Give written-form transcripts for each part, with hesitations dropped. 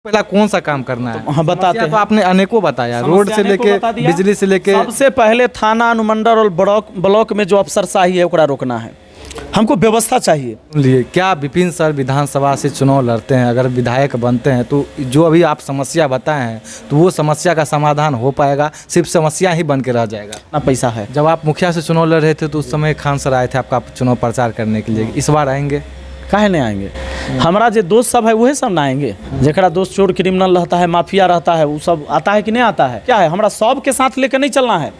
पहला कौन सा काम करना है? हाँ, बताते हैं। तो आपने अनेकों बताया, रोड से लेके बिजली से लेके। सबसे पहले थाना अनुमंडल और ब्लॉक में जो अफसरशाही है ओकरा रोकना है। हमको व्यवस्था चाहिए। लिए क्या विपिन सर विधानसभा से चुनाव लड़ते हैं, अगर विधायक बनते हैं तो जो अभी आप समस्या बताए हैं तो वो समस्या का समाधान हो पाएगा, सिर्फ समस्या ही बन के रह जाएगा? ना पैसा है। जब आप मुखिया से चुनाव लड़ रहे थे तो उस समय खान सर आए थे आपका चुनाव प्रचार करने के लिए, इस बार आएंगे? काहे नहीं आएंगे? हमारा जो दोस्त सब है वही सब ना आएंगे। जरा दोस्त चोर क्रिमिनल रहता है, माफिया रहता है, वो सब आता है कि नहीं आता है? क्या है, हमारा सब के साथ लेकर नहीं चलना है।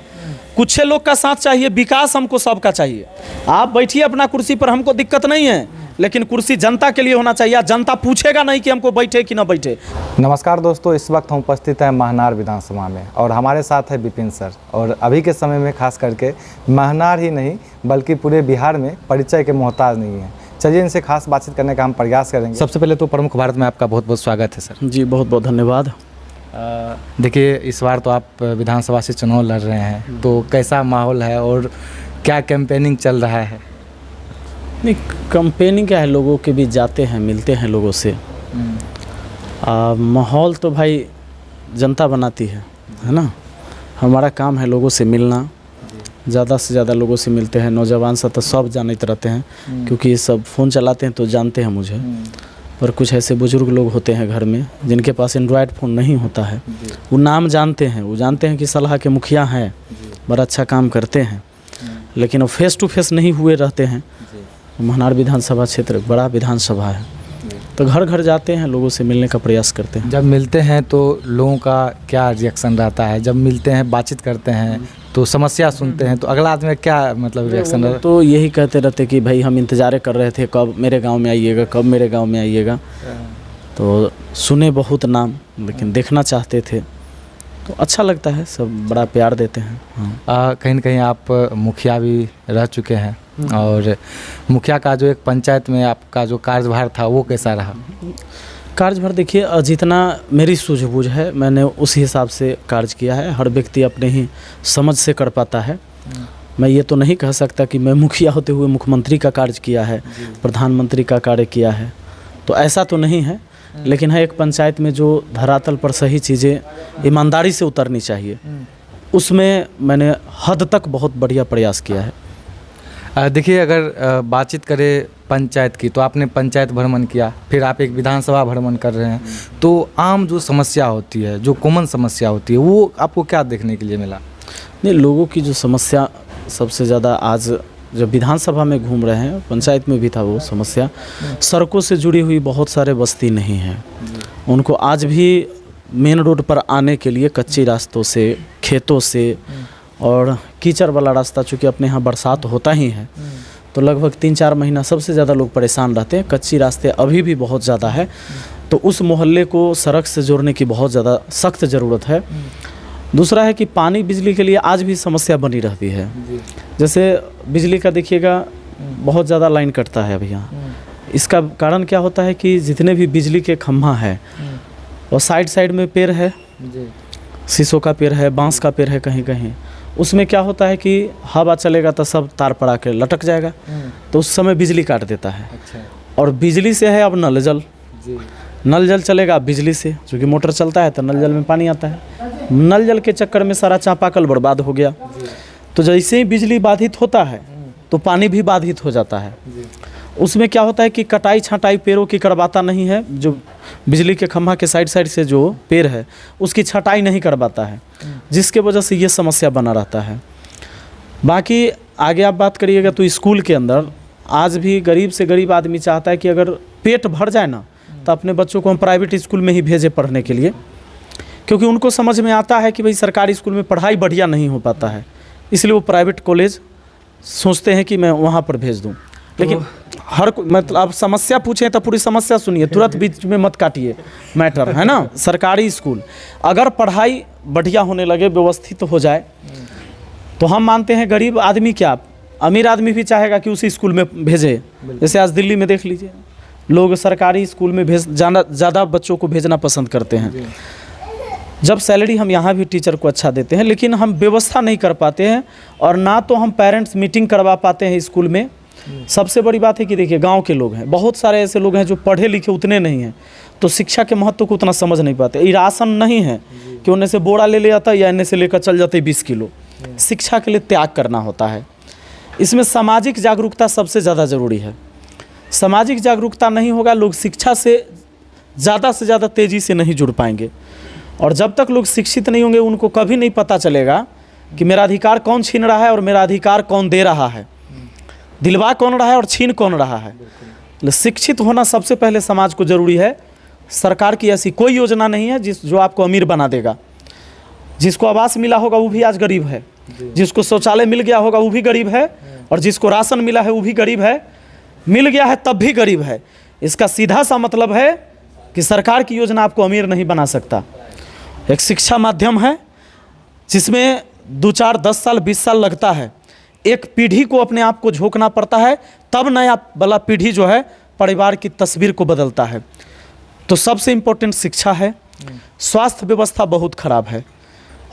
कुछ लोग का साथ चाहिए, विकास हमको सबका चाहिए। आप बैठिए अपना कुर्सी पर, हमको दिक्कत नहीं है, लेकिन कुर्सी जनता के लिए होना चाहिए। जनता पूछेगा नहीं कि हमको बैठे कि ना बैठे। नमस्कार दोस्तों, इस वक्त हम उपस्थित हैं महनार विधानसभा में और हमारे साथ है विपिन सर। और अभी के समय में खास करके महनार ही नहीं बल्कि पूरे बिहार में परिचय के मोहताज नहीं है। चलिए इनसे खास बातचीत करने का हम प्रयास करेंगे। सबसे पहले तो प्रमुख भारत में आपका बहुत बहुत स्वागत है सर। जी बहुत बहुत धन्यवाद। देखिए इस बार तो आप विधानसभा से चुनाव लड़ रहे हैं, तो कैसा माहौल है और क्या कैंपेनिंग चल रहा है? नहीं, कैंपेनिंग क्या है, लोगों के बीच जाते हैं, मिलते हैं लोगों से। माहौल तो भाई जनता बनाती है ना। हमारा काम है लोगों से मिलना, ज़्यादा से ज़्यादा लोगों से मिलते हैं। नौजवान सब तो सब जानते रहते हैं, क्योंकि ये सब फ़ोन चलाते हैं तो जानते हैं मुझे। पर कुछ ऐसे बुज़ुर्ग लोग होते हैं घर में जिनके पास एंड्रॉयड फ़ोन नहीं होता है, वो नाम जानते हैं, वो जानते हैं कि सलाह के मुखिया हैं, बड़ा अच्छा काम करते हैं, लेकिन वो फेस टू फेस नहीं हुए रहते हैं। महनार विधानसभा क्षेत्र बड़ा विधानसभा है, तो घर घर जाते हैं, लोगों से मिलने का प्रयास करते हैं। जब मिलते हैं तो लोगों का क्या रिएक्शन रहता है? जब मिलते हैं, बातचीत करते हैं तो समस्या सुनते हैं तो अगला आदमी क्या मतलब रिएक्शन रहता है? तो यही कहते रहते कि भाई हम इंतज़ार कर रहे थे कब मेरे गांव में आइएगा, कब मेरे गांव में आइएगा। तो सुने बहुत नाम, लेकिन देखना चाहते थे, तो अच्छा लगता है, सब बड़ा प्यार देते हैं। कहीं न कहीं आप मुखिया भी रह चुके हैं, और मुखिया का जो एक पंचायत में आपका जो कार्यभार था वो कैसा रहा? कार्यभार देखिए, जितना मेरी सूझबूझ है मैंने उस हिसाब से कार्य किया है। हर व्यक्ति अपने ही समझ से कर पाता है। मैं ये तो नहीं कह सकता कि मैं मुखिया होते हुए मुख्यमंत्री का कार्य किया है, प्रधानमंत्री का कार्य किया है, तो ऐसा तो नहीं है। लेकिन है एक पंचायत में जो धरातल पर सही चीज़ें ईमानदारी से उतरनी चाहिए, उसमें मैंने हद तक बहुत बढ़िया प्रयास किया है। देखिए अगर बातचीत करें पंचायत की, तो आपने पंचायत भ्रमण किया, फिर आप एक विधानसभा भ्रमण कर रहे हैं, तो आम जो समस्या होती है, जो कॉमन समस्या होती है, वो आपको क्या देखने के लिए मिला? नहीं, लोगों की जो समस्या सबसे ज़्यादा आज जब विधानसभा में घूम रहे हैं, पंचायत में भी था वो समस्या, सड़कों से जुड़ी हुई बहुत सारे बस्ती नहीं हैं। उनको आज भी मेन रोड पर आने के लिए कच्ची रास्तों से, खेतों से और कीचड़ वाला रास्ता, चूँकि अपने यहाँ बरसात होता ही है, तो लगभग 3-4 महीना सबसे ज़्यादा लोग परेशान रहते हैं। कच्ची रास्ते अभी भी बहुत ज़्यादा है, तो उस मोहल्ले को सड़क से जोड़ने की बहुत ज़्यादा सख्त ज़रूरत है। दूसरा है कि पानी बिजली के लिए आज भी समस्या बनी रहती है। जैसे बिजली का देखिएगा, बहुत ज़्यादा लाइन कटता है अभी यहाँ। इसका कारण क्या होता है कि जितने भी बिजली के खम्भा है और साइड में पेड़ है, शीशों का पेड़ है, बांस का पेड़ है, कहीं कहीं उसमें क्या होता है कि हवा चलेगा तो सब तार पड़ा के लटक जाएगा, तो उस समय बिजली काट देता है। और बिजली से है अब नल जल, नल जल चलेगा बिजली से, क्योंकि मोटर चलता है तो नल जल में पानी आता है। नल जल के चक्कर में सारा चापाकल बर्बाद हो गया। तो जैसे ही बिजली बाधित होता है तो पानी भी बाधित हो जाता है। उसमें क्या होता है कि कटाई छांटाई पेड़ों की करवाता नहीं है, जो बिजली के खंभा के साइड से जो पेड़ है उसकी छटाई नहीं करवाता है, जिसके वजह से ये समस्या बना रहता है। बाकी आगे आप बात करिएगा तो स्कूल के अंदर आज भी गरीब से गरीब आदमी चाहता है कि अगर पेट भर जाए ना तो अपने बच्चों को हम प्राइवेट स्कूल में ही भेजें पढ़ने के लिए, क्योंकि उनको समझ में आता है कि भाई सरकारी स्कूल में पढ़ाई बढ़िया नहीं हो पाता है, इसलिए वो प्राइवेट कॉलेज सोचते हैं कि मैं वहाँ पर भेज दूँ। लेकिन हर मतलब आप समस्या पूछें तो पूरी समस्या सुनिए, तुरंत बीच में मत काटिए मैटर, है ना। सरकारी स्कूल अगर पढ़ाई बढ़िया होने लगे, व्यवस्थित हो जाए, तो हम मानते हैं गरीब आदमी क्या अमीर आदमी भी चाहेगा कि उसी स्कूल में भेजे। जैसे आज दिल्ली में देख लीजिए, लोग सरकारी स्कूल में ज़्यादा बच्चों को भेजना पसंद करते हैं। जब सैलरी हम यहाँ भी टीचर को अच्छा देते हैं, लेकिन हम व्यवस्था नहीं कर पाते हैं, और ना तो हम पेरेंट्स मीटिंग करवा पाते हैं स्कूल में। सबसे बड़ी बात है कि देखिए गांव के लोग हैं, बहुत सारे ऐसे लोग हैं जो पढ़े लिखे उतने नहीं हैं, तो शिक्षा के महत्व को उतना समझ नहीं पाते। ये राशन नहीं है कि उन्हें से बोरा ले आता या इन्हें से लेकर चल जाते 20 किलो। शिक्षा के लिए त्याग करना होता है। इसमें सामाजिक जागरूकता सबसे ज़रूरी है। सामाजिक जागरूकता नहीं होगा, लोग शिक्षा से ज़्यादा तेज़ी से नहीं जुड़ पाएंगे। और जब तक लोग शिक्षित नहीं होंगे, उनको कभी नहीं पता चलेगा कि मेरा अधिकार कौन छीन रहा है और मेरा अधिकार कौन दे रहा है, दिलवा कौन रहा है और छीन कौन रहा है। शिक्षित होना सबसे पहले समाज को ज़रूरी है। सरकार की ऐसी कोई योजना नहीं है जो आपको अमीर बना देगा। जिसको आवास मिला होगा वो भी आज गरीब है, जिसको शौचालय मिल गया होगा वो भी गरीब है, और जिसको राशन मिला है वो भी गरीब है, मिल गया है तब भी गरीब है। इसका सीधा सा मतलब है कि सरकार की योजना आपको अमीर नहीं बना सकता। एक शिक्षा माध्यम है जिसमें 2, 4, 10 साल 20 साल लगता है। एक पीढ़ी को अपने आप को झोंकना पड़ता है, तब नया वाला पीढ़ी जो है परिवार की तस्वीर को बदलता है। तो सबसे इम्पोर्टेंट शिक्षा है। स्वास्थ्य व्यवस्था बहुत ख़राब है।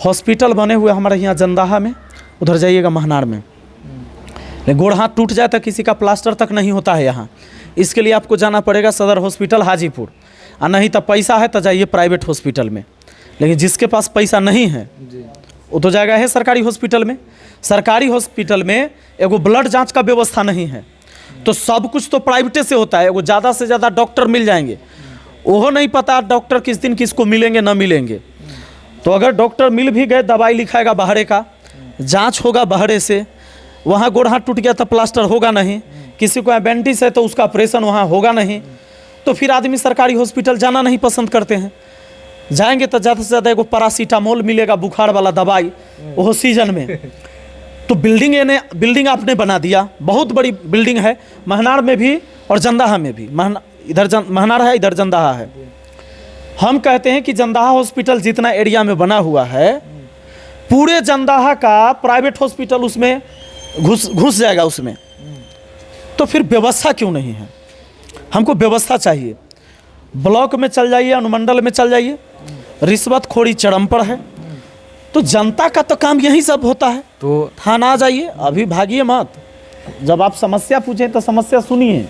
हॉस्पिटल बने हुए हमारे यहाँ जंदाहा में, उधर जाइएगा महनार में, गोड़ हाथ टूट जाए तो किसी का प्लास्टर तक नहीं होता है यहाँ। इसके लिए आपको जाना पड़ेगा सदर हॉस्पिटल हाजीपुर, और नहीं तो पैसा है तो जाइए प्राइवेट हॉस्पिटल में। लेकिन जिसके पास पैसा नहीं है वो तो जाएगा है सरकारी हॉस्पिटल में। सरकारी हॉस्पिटल में एगो ब्लड जांच का व्यवस्था नहीं है, तो सब कुछ तो प्राइवेटे से होता है। एगो ज़्यादा से ज़्यादा डॉक्टर मिल जाएंगे, वो नहीं पता डॉक्टर किस दिन किसको मिलेंगे ना मिलेंगे। तो अगर डॉक्टर मिल भी गए, दवाई लिखाएगा बाहरे का, जांच होगा बाहरे से, वहाँ गोड़ हाथ टूट गया तो प्लास्टर होगा नहीं, किसी को एपेंडिक्स है तो उसका ऑपरेशन वहाँ होगा नहीं, तो फिर आदमी सरकारी हॉस्पिटल जाना नहीं पसंद करते हैं। जाएंगे तो ज़्यादा से ज़्यादा एगो पैरासीटामोल मिलेगा, बुखार वाला दवाई, वो सीजन में। तो बिल्डिंग आपने बना दिया, बहुत बड़ी बिल्डिंग है महनार में भी और जंदाहा में भी। इधर महनार है, इधर जंदाहा है। हम कहते हैं कि जंदाहा हॉस्पिटल जितना एरिया में बना हुआ है, पूरे जंदाहा का प्राइवेट हॉस्पिटल उसमें घुस जाएगा उसमें। तो फिर व्यवस्था क्यों नहीं है? हमको व्यवस्था चाहिए। ब्लॉक में चल जाइए, अनुमंडल में चल जाइए, रिश्वतखोरी चरम पर है। तो जनता का तो काम यही सब होता है। तो थाना आ जाइए, अभी भागिए मत। जब आप समस्या पूछें तो समस्या सुनिए।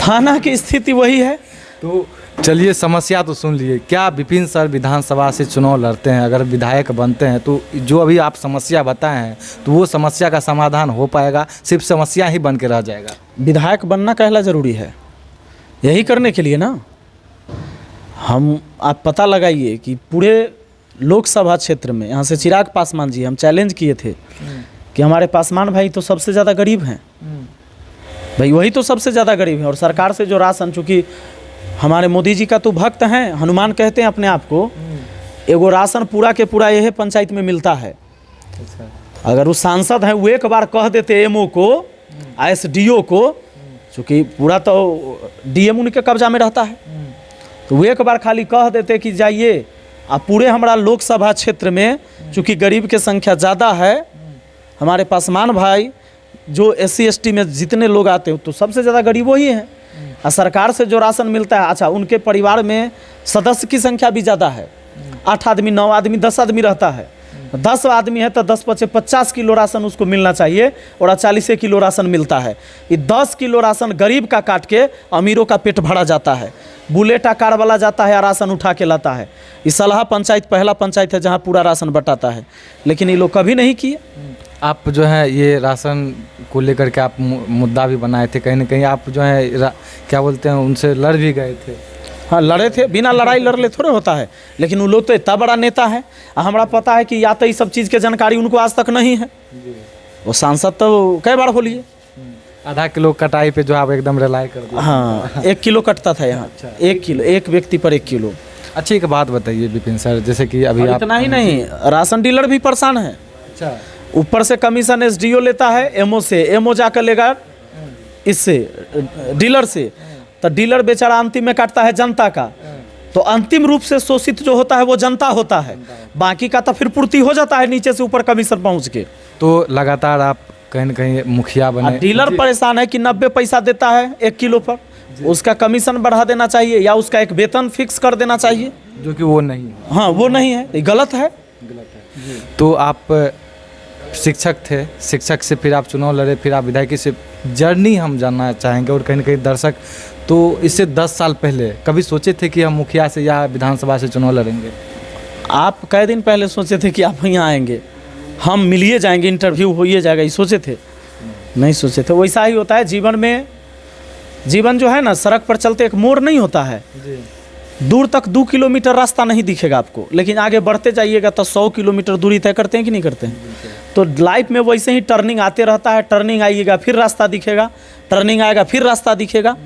थाना की स्थिति वही है। तो चलिए, समस्या तो सुन लिए। क्या विपिन सर विधानसभा से चुनाव लड़ते हैं, अगर विधायक बनते हैं तो जो अभी आप समस्या बताए हैं तो वो समस्या का समाधान हो पाएगा? सिर्फ समस्या ही बन के रह जाएगा? विधायक बनना कहला ज़रूरी है, यही करने के लिए ना। आप पता लगाइए कि पूरे लोकसभा क्षेत्र में, यहाँ से चिराग पासवान जी, हम चैलेंज किए थे कि हमारे पासवान भाई तो सबसे ज़्यादा गरीब हैं भाई, वही तो सबसे ज़्यादा गरीब हैं। और सरकार से जो राशन, चूँकि हमारे मोदी जी का तो भक्त हैं, हनुमान कहते हैं अपने आप को, एगो राशन पूरा के पूरा यह पंचायत में मिलता है। अगर वो सांसद हैं, वो एक बार कह देते एमओ को, एसडीओ को, चूँकि पूरा तो डीएम उनके कब्जा में रहता है, तो वो एक बार खाली कह देते कि जाइए। अब पूरे हमारा लोकसभा क्षेत्र में चूँकि गरीब की संख्या ज़्यादा है, हमारे पासवान भाई जो SC ST में जितने लोग आते हैं तो सबसे ज़्यादा गरीब वही हैं। और सरकार से जो राशन मिलता है, अच्छा उनके परिवार में सदस्य की संख्या भी ज़्यादा है, 8 आदमी, 9 आदमी, 10 आदमी रहता है। 10 आदमी है तो 10-50 किलो राशन उसको मिलना चाहिए, और 40 किलो राशन मिलता है। ये 10 किलो राशन गरीब का काट के अमीरों का पेट भरा जाता है। बुलेट कार वाला जाता है, राशन उठा के लाता है। ये सलाह पंचायत पहला पंचायत है जहाँ पूरा राशन बटाता है, लेकिन ये लोग कभी नहीं किए। आप जो है ये राशन को लेकर के आप मुद्दा भी बनाए थे, कहीं ना कहीं आप जो है क्या बोलते हैं, उनसे लड़ भी गए थे। हाँ, लड़े थे, बिना लड़ाई लड़ले थोड़े होता है। लेकिन वो लोग तो इतना बड़ा नेता है, हमारा पता है कि या तो ये सब चीज़ की जानकारी उनको आज तक नहीं है। वो सांसद तो कई बार हो लिए। आधा किलो कटाई पे जो आप एकदम रिलाई कर दिए। हाँ, 1 किलो कटता था यहाँ। अच्छा। 1 किलो, एक व्यक्ति पर 1 किलो। अच्छी एक बात बताइए विपिन सर, जैसे कि अभी आप इतना ही नहीं, राशन डीलर भी परेशान है। अच्छा। ऊपर से कमीशन SDO लेता है एमओ से, एमओ जाकर लेगा इससे डीलर से, तो डीलर बेचारा अंतिम में काटता है जनता का। तो अंतिम रूप से शोषित जो होता है वो जनता होता है, बाकी का तो फिर पूर्ति हो जाता है नीचे से ऊपर कमीशन पहुंच के। तो लगातार आप कहीं न कहीं मुखिया बने। डीलर परेशान है कि 90 पैसा देता है 1 किलो पर, उसका कमीशन बढ़ा देना चाहिए या उसका एक वेतन फिक्स कर देना चाहिए, जो कि वो नहीं है। हाँ, वो नहीं है, ये गलत है। तो आप शिक्षक थे, शिक्षक से फिर आप चुनाव लड़े, फिर आप विधायकी से, जर्नी हम जानना चाहेंगे। और कहीं ना कहीं दर्शक तो इससे 10 साल पहले कभी सोचे थे कि हम मुखिया से या विधानसभा से चुनाव लड़ेंगे? आप कई दिन पहले सोचे थे कि आप यहाँ आएंगे, हम मिलिए जाएंगे, इंटरव्यू होइए जाएगा, ये सोचे थे? नहीं सोचे थे। वैसा ही होता है जीवन में। जीवन जो है ना, सड़क पर चलते एक मोड़ नहीं होता है, दूर तक 2 किलोमीटर रास्ता नहीं दिखेगा आपको, लेकिन आगे बढ़ते जाइएगा तो 100 किलोमीटर दूरी तय करते हैं कि नहीं करते हैं? तो लाइफ में वैसे ही टर्निंग आते रहता है, टर्निंग आइएगा फिर रास्ता दिखेगा, टर्निंग आएगा फिर रास्ता दिखेगा,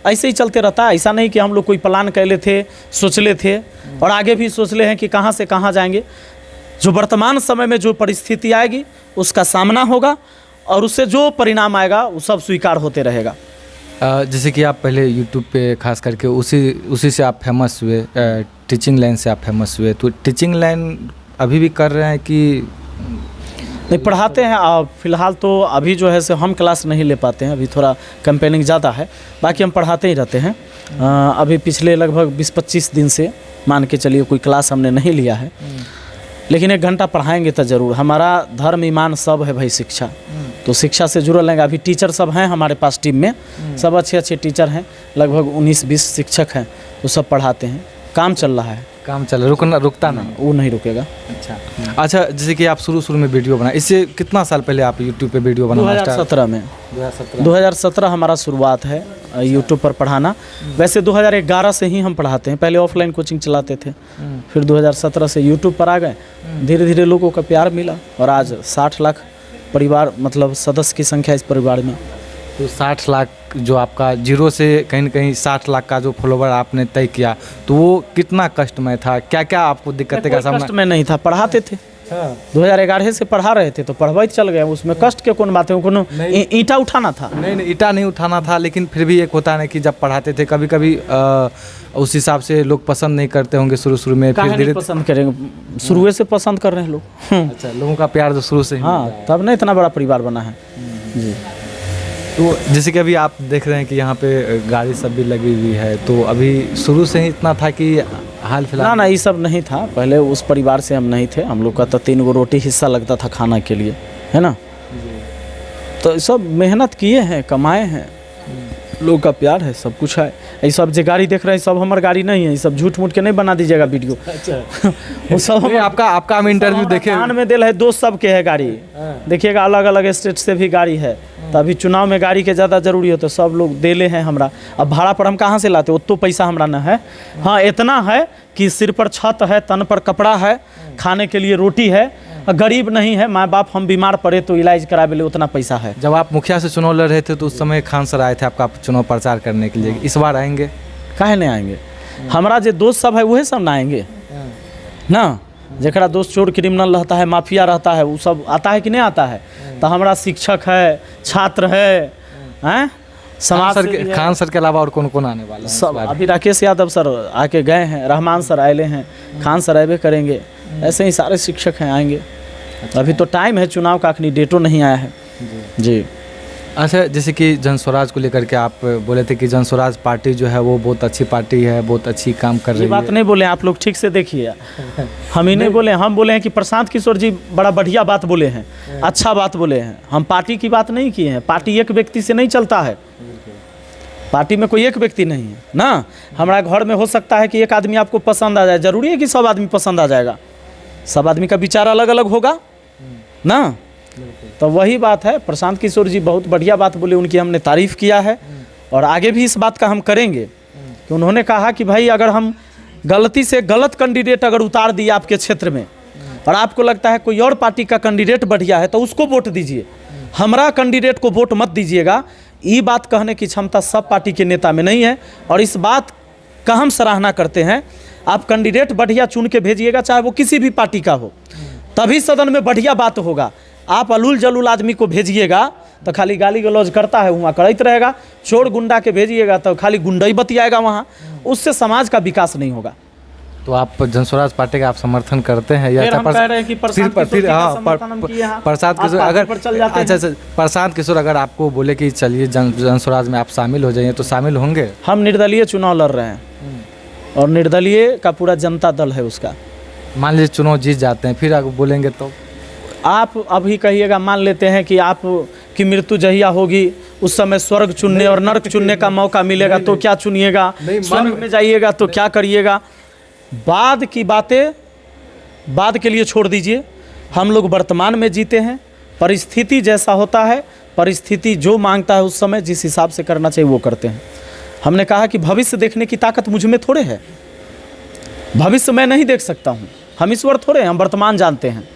ऐसे ही चलते रहता है। ऐसा नहीं कि हम लोग कोई प्लान कर ले थे, सोचले थे और आगे भी सोच ले हैं कि कहाँ से कहाँ जाएंगे। जो वर्तमान समय में जो परिस्थिति आएगी उसका सामना होगा और उससे जो परिणाम आएगा वो सब स्वीकार होते रहेगा। जैसे कि आप पहले यूट्यूब पे खास करके उसी से आप फेमस हुए, टीचिंग लाइन से आप फेमस हुए, तो टीचिंग लाइन अभी भी कर रहे हैं कि नहीं? पढ़ाते हैं। फ़िलहाल तो अभी जो है से हम क्लास नहीं ले पाते हैं, अभी थोड़ा कैंपेनिंग ज़्यादा है, बाकी हम पढ़ाते ही रहते हैं। अभी पिछले लगभग 20-25 दिन से मान के चलिए कोई क्लास हमने नहीं लिया है, लेकिन 1 घंटा पढ़ाएंगे तो ज़रूर। हमारा धर्म ईमान सब है भाई, शिक्षा, तो शिक्षा से जुड़ल रहेंगे। अभी टीचर सब हैं हमारे पास टीम में, सब अच्छे टीचर हैं, लगभग 19-20 शिक्षक हैं, वो सब पढ़ाते हैं। काम चल रहा है, काम चल रहा है, रुकता नहीं, वो नहीं रुकेगा। अच्छा, जैसे कि आप शुरू में वीडियो बनाए, इससे कितना साल पहले आप यूट्यूब पे वीडियो बनाना? 2017 में। 2017 हमारा शुरुआत है यूट्यूब पर पढ़ाना। वैसे 2011 से ही हम पढ़ाते हैं, पहले ऑफलाइन कोचिंग चलाते थे, फिर 2017 से यूट्यूब पर आ गए। धीरे धीरे लोगों का प्यार मिला और आज 60 लाख परिवार, मतलब सदस्य की संख्या इस परिवार में। तो 60 लाख जो आपका जीरो से कहीं न कहीं 60 लाख का जो फॉलोवर आपने तय किया, तो वो कितना कष्टमय था? क्या क्या आपको दिक्कतें का सामना? कष्ट में नहीं था, पढ़ाते थे। 2011 से पढ़ा रहे थे तो पढ़वा चल गए, उसमें कष्ट के कौन बात है? कोनो ईंटा उठाना था? नहीं, ईंटा नहीं उठाना था, लेकिन फिर भी एक होता है ना कि जब पढ़ाते थे कभी कभी उस हिसाब से लोग पसंद नहीं करते होंगे शुरू में, फिर धीरे पसंद करेंगे। शुरू से पसंद कर रहे हैं लोग। अच्छा, लोगों का प्यार जो शुरू से ही, हाँ, तब नहीं इतना बड़ा परिवार बना है जी। तो जैसे कि अभी आप देख रहे हैं कि यहाँ पे गाड़ी सब भी लगी हुई है, तो अभी शुरू से ही इतना था कि हाल फिलहाल? ना, ये सब नहीं था। पहले उस परिवार से हम नहीं थे, हम लोग का तो 3 गो रोटी हिस्सा लगता था खाना के लिए, है ना। तो सब मेहनत किए हैं, कमाए हैं, लोग का प्यार है, सब कुछ है। ये सब जो गाड़ी देख रहे हैं सब हमारी गाड़ी नहीं है, ये सब झूठ मूठ के नहीं बना दीजिएगा वीडियो। अच्छा। वो सब आपका हम इंटरव्यू देखे, कान में दिल है, दोस्त सब के है गाड़ी, देखिएगा अलग अलग स्टेट से भी गाड़ी है। तो अभी चुनाव में गाड़ी के ज़्यादा जरूरी हो तो सब लोग देले हैं हमरा। अब भाड़ा पर हम कहाँ से लाते, उतो पैसा हमरा न है। हाँ, इतना है कि सिर पर छत है, तन पर कपड़ा है, खाने के लिए रोटी है, गरीब नहीं है, माँ बाप हम बीमार पड़े तो इलाज करावे ले उतना पैसा है। जब आप मुखिया से चुनाव लड़ रहे थे तो उस समय खान सर आए थे आपका चुनाव प्रचार करने के लिए, इस बार आएंगे? काहे नहीं आएंगे? हमारा जो दोस्त सब है वही सब ना आएंगे ना। जरा दोस्त चोर क्रिमिनल रहता है, माफिया रहता है, वो सब आता है कि नहीं आता है? तो हमारा शिक्षक है, छात्र है, समाज से खान सर के अलावा और कौन कौन आने वाले हैं? सब अभी राकेश यादव सर आके गए हैं, रहमान सर आए हैं, खान सर आए करेंगे, ऐसे ही सारे शिक्षक हैं आएंगे। अभी तो टाइम है चुनाव का, अपनी डेटो नहीं आया है जी। अच्छा, जैसे कि जन स्वराज को लेकर के आप बोले थे कि जन स्वराज पार्टी जो है वो बहुत अच्छी पार्टी है, बहुत अच्छी काम कर रही है। ये बात नहीं बोले आप लोग, ठीक से देखिए। हम ही नहीं बोले, हम बोले हैं कि प्रशांत किशोर जी बड़ा बढ़िया बात बोले हैं, अच्छा बात बोले हैं। हम पार्टी की बात नहीं किए हैं। पार्टी एक व्यक्ति से नहीं चलता है, पार्टी में कोई एक व्यक्ति नहीं है ना। हमारा घर में हो सकता है कि एक आदमी आपको पसंद आ जाए, जरूरी है कि सब आदमी पसंद आ जाएगा? सब आदमी का विचार अलग अलग होगा ना। तो वही बात है, प्रशांत किशोर जी बहुत बढ़िया बात बोले, उनकी हमने तारीफ़ किया है और आगे भी इस बात का हम करेंगे कि उन्होंने कहा कि भाई अगर हम गलती से गलत कैंडिडेट अगर उतार दिए आपके क्षेत्र में और आपको लगता है कोई और पार्टी का कैंडिडेट बढ़िया है तो उसको वोट दीजिए, हमारा कैंडिडेट को वोट मत दीजिएगा। ये बात कहने की क्षमता सब पार्टी के नेता में नहीं है और इस बात का हम सराहना करते हैं। आप कैंडिडेट बढ़िया चुन के भेजिएगा, चाहे वो किसी भी पार्टी का हो, तभी सदन में बढ़िया बात होगा। आप अलूल जलूल आदमी को भेजिएगा तो खाली गाली गलौज करता है, वहाँ करते रहेगा। चोर गुंडा के भेजिएगा तो खाली गुंडाई बतियाएगा वहाँ, उससे समाज का विकास नहीं होगा। तो आप जन स्वराज पार्टी का आप समर्थन करते हैं या प्रशांत किशोर अगर प्रशांत किशोर अगर आपको बोले कि चलिए जन स्वराज में आप शामिल हो जाइए तो शामिल होंगे? हम निर्दलीय चुनाव लड़ रहे हैं और निर्दलीय का पूरा जनता दल है उसका। मान लीजिए चुनाव जीत जाते हैं, फिर अगर बोलेंगे तो आप अभी कहिएगा, मान लेते हैं कि आप की मृत्यु जहिया होगी उस समय स्वर्ग चुनने और नरक चुनने का मौका मिलेगा तो क्या चुनिएगा, स्वर्ग में जाइएगा तो क्या करिएगा। बाद की बातें बाद के लिए छोड़ दीजिए। हम लोग वर्तमान में जीते हैं, परिस्थिति जैसा होता है, परिस्थिति जो मांगता है उस समय जिस हिसाब से करना चाहिए वो करते हैं। हमने कहा कि भविष्य देखने की ताकत मुझ में थोड़े है, भविष्य मैं नहीं देख सकता हूँ, हम ईश्वर थोड़े हैं, हम वर्तमान जानते हैं।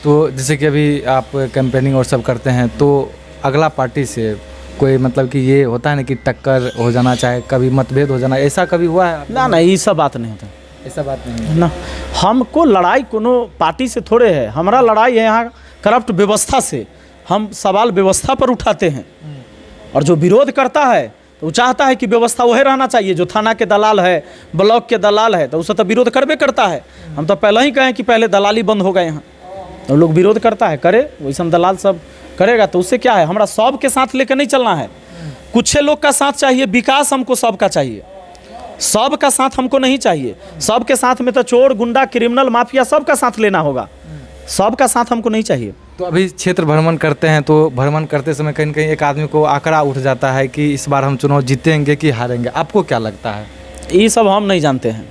तो जैसे कि अभी आप कैंपेनिंग और सब करते हैं, तो अगला पार्टी से कोई मतलब कि ये होता है ना कि टक्कर हो जाना, चाहे कभी मतभेद हो जाना, ऐसा कभी हुआ है? ना ना, ये सब बात नहीं होता, ऐसा बात नहीं है ना। हमको लड़ाई कोनो पार्टी से थोड़े है, हमारा लड़ाई है यहाँ करप्ट व्यवस्था से। हम सवाल व्यवस्था पर उठाते हैं, और जो विरोध करता है तो वो चाहता है कि व्यवस्था वही रहना चाहिए। जो थाना के दलाल है, ब्लॉक के दलाल है, तो उससे तो विरोध करबे करता है। हम तो पहले ही कहें कि पहले दलाली बंद हो गए यहाँ, तो लोग विरोध करता है, करे वैसा दलाल सब करेगा तो उससे क्या है। हमारा सब के साथ लेकर नहीं चलना है, कुछ लोग का साथ चाहिए, विकास हमको सबका चाहिए, सब का साथ हमको नहीं चाहिए। सब के साथ में तो चोर, गुंडा, क्रिमिनल, माफिया सब का साथ लेना होगा, सब का साथ हमको नहीं चाहिए। तो अभी क्षेत्र भ्रमण करते हैं, तो भ्रमण करते समय कहीं न कहीं एक आदमी को आंकड़ा उठ जाता है कि इस बार हम चुनाव जीतेंगे कि हारेंगे, आपको क्या लगता है? ये सब हम नहीं जानते हैं।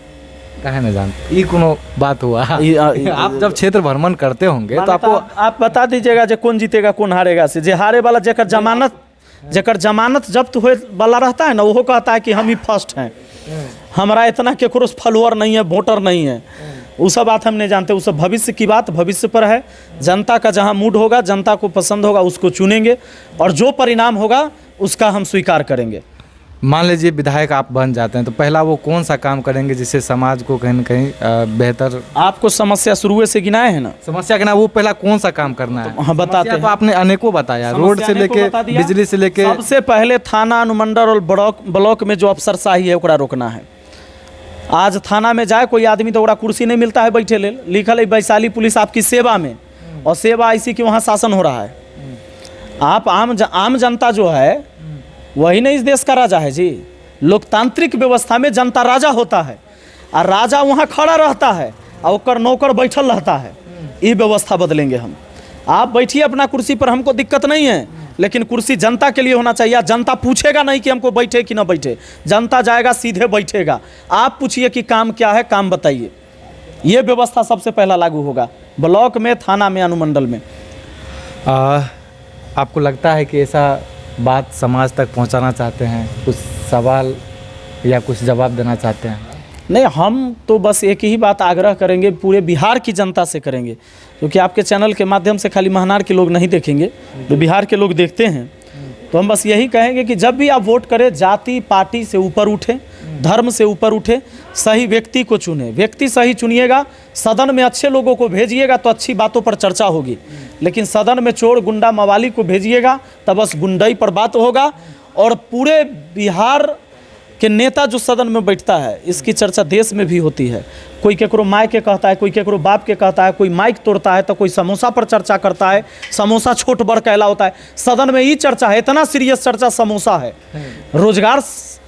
काहे नहीं जानते? ये कोनो बात हुआ? आप जब क्षेत्र भ्रमण करते होंगे तो आपको आप बता दीजिएगा जो कौन जीतेगा कौन हारेगा से। जे हारे वाला जेकर जमानत जब्त हुए वाला रहता है ना, वो कहता है कि हम ही फर्स्ट हैं, हमारा इतना केकरो फॉलोअर नहीं है, वोटर नहीं है, वो सब बात हम नहीं जानते। वो सब भविष्य की बात भविष्य पर है। जनता का जहाँ मूड होगा, जनता को पसंद होगा उसको चुनेंगे, और जो परिणाम होगा उसका हम स्वीकार करेंगे। मान लीजिए विधायक आप बन जाते हैं, तो पहला वो कौन सा काम करेंगे जिससे समाज को कहीं न कहीं बेहतर? आपको समस्या शुरू से गिनाए हैं ना, समस्या के ना वो पहला कौन सा काम करना है? हाँ बताते हैं। तो आपने अनेकों बताया, रोड से लेके बिजली से लेके। सबसे पहले थाना, अनुमंडल और ब्लॉक में जो अफसरशाही है ओकरा रोकना है। आज थाना में जाए कोई आदमी तो ओकरा कुर्सी नहीं मिलता है बैठे ले, लिखल है वैशाली पुलिस आपकी सेवा में, और सेवा ऐसी कि वहाँ शासन हो रहा है। आप आम जनता जो है वही नहीं इस देश का राजा है जी। लोकतांत्रिक व्यवस्था में जनता राजा होता है, और राजा वहाँ खड़ा रहता है और ओकर नौकर बैठल रहता है। ये व्यवस्था बदलेंगे हम। आप बैठिए अपना कुर्सी पर, हमको दिक्कत नहीं है, लेकिन कुर्सी जनता के लिए होना चाहिए। जनता पूछेगा नहीं कि हमको बैठे कि ना बैठे, जनता जाएगा सीधे बैठेगा। आप पूछिए कि काम क्या है, काम बताइए। ये व्यवस्था सबसे पहला लागू होगा ब्लॉक में, थाना में, अनुमंडल में। आपको लगता है कि ऐसा बात समाज तक पहुंचाना चाहते हैं, कुछ सवाल या कुछ जवाब देना चाहते हैं? नहीं, हम तो बस एक ही बात आग्रह करेंगे, पूरे बिहार की जनता से करेंगे, क्योंकि आपके चैनल के माध्यम से खाली महनार के लोग नहीं देखेंगे, तो बिहार के लोग देखते हैं। तो हम बस यही कहेंगे कि जब भी आप वोट करें, जाति पार्टी से ऊपर उठे, धर्म से ऊपर उठे, सही व्यक्ति को चुने। व्यक्ति सही चुनिएगा, सदन में अच्छे लोगों को भेजिएगा तो अच्छी बातों पर चर्चा होगी। लेकिन सदन में चोर, गुंडा, मवाली को भेजिएगा तब बस गुंडाई पर बात होगा। और पूरे बिहार के नेता जो सदन में बैठता है, इसकी चर्चा देश में भी होती है। कोई केकरो माय के कहता है, कोई केकरो बाप के कहता है, कोई माइक तोड़ता है तो कोई समोसा पर चर्चा करता है। समोसा छोट बड़ कहला होता है, सदन में ही चर्चा है। इतना सीरियस चर्चा समोसा है। रोजगार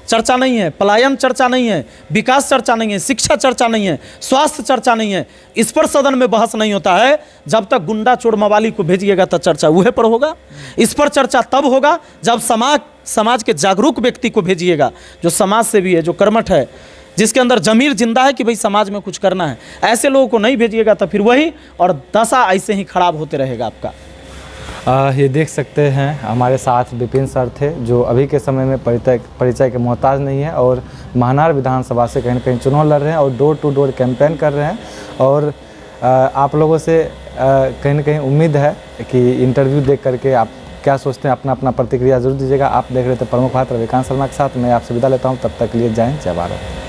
चर्चा नहीं है, पलायन चर्चा नहीं है, विकास चर्चा नहीं है, शिक्षा चर्चा नहीं है, स्वास्थ्य चर्चा नहीं है। इस पर सदन में बहस नहीं होता है। जब तक गुंडा, चोर, मवाली को भेजिएगा तो चर्चा वह पर होगा। इस पर चर्चा तब होगा जब समाज के जागरूक व्यक्ति को भेजिएगा, जो समाज से भी है, जो कर्मठ है, जिसके अंदर जमीर जिंदा है कि भाई समाज में कुछ करना है। ऐसे लोगों को नहीं भेजिएगा तो फिर वही और दशा ऐसे ही खराब होते रहेगा आपका। ये देख सकते हैं हमारे साथ विपिन सर थे, जो अभी के समय में परिचय के मोहताज नहीं है, और महनार विधानसभा से कहीं न कहीं चुनाव लड़ रहे हैं और डोर टू डोर कैंपेन कर रहे हैं। और आप लोगों से कहीं न कहीं उम्मीद है कि इंटरव्यू देख करके आप क्या सोचते हैं, अपना प्रतिक्रिया जरूर दीजिएगा। आप देख रहे थे प्रमुख बात रविकांत शर्मा के साथ। मैं आपसे विदा लेता हूँ, तब तक के लिए जय हिंद, जय भारत।